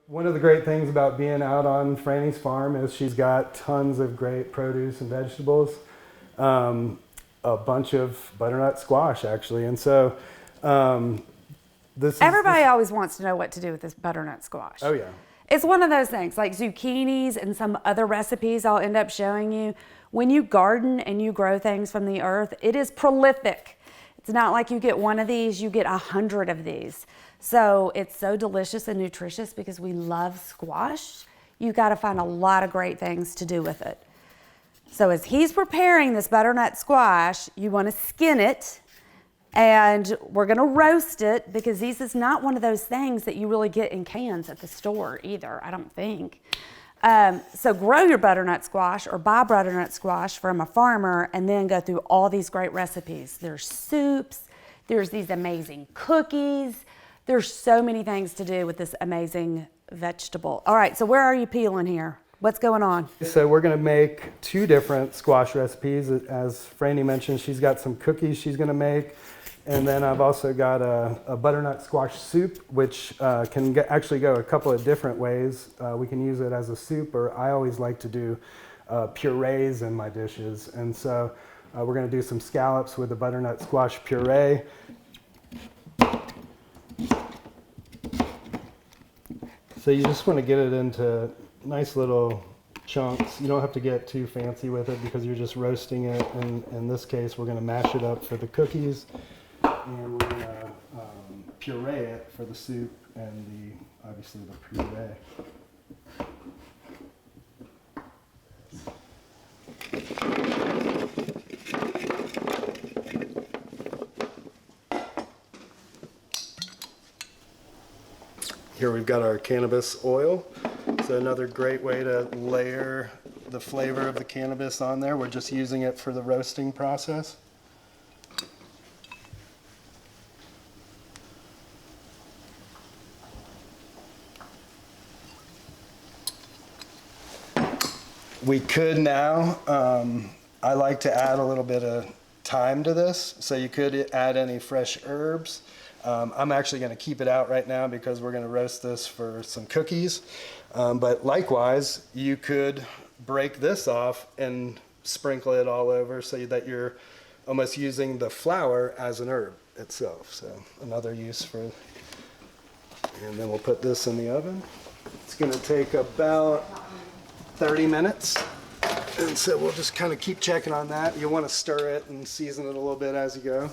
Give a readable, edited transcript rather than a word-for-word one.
One of the great things about being out on Franny's farm is she's got tons of great produce and vegetables. A bunch of butternut squash, actually. And so everybody always wants to know what to do with this butternut squash. Oh, yeah. It's one of those things, like zucchinis and some other recipes I'll end up showing you. When you garden and you grow things from the earth, it is prolific. It's not like you get one of these, you get 100 of these. So it's so delicious and nutritious because we love squash. You got to find a lot of great things to do with it. So as he's preparing this butternut squash, you want to skin it, and we're going to roast it because this is not one of those things that you really get in cans at the store either, I don't think. So grow your butternut squash or buy butternut squash from a farmer and then go through all these great recipes. There's soups, there's these amazing cookies. There's so many things to do with this amazing vegetable. All right, so where are you peeling here? What's going on? So we're going to make 2 different squash recipes. As Franny mentioned, she's got some cookies she's going to make. And then I've also got a butternut squash soup, which can actually go a couple of different ways. We can use it as a soup, or I always like to do purees in my dishes. And so we're going to do some scallops with the butternut squash puree. So you just want to get it into nice little chunks. You don't have to get too fancy with it because you're just roasting it. And in this case, we're going to mash it up for the cookies, and we're going to puree it for the soup and obviously the puree. Here we've got our cannabis oil. So another great way to layer the flavor of the cannabis on there. We're just using it for the roasting process. We could now, I like to add a little bit of thyme to this. So you could add any fresh herbs. I'm actually going to keep it out right now because we're going to roast this for some cookies. But likewise, you could break this off and sprinkle it all over so that you're almost using the flour as an herb itself. So another use for, and then we'll put this in the oven. It's going to take about 30 minutes. And so we'll just kind of keep checking on that. You want to stir it and season it a little bit as you go.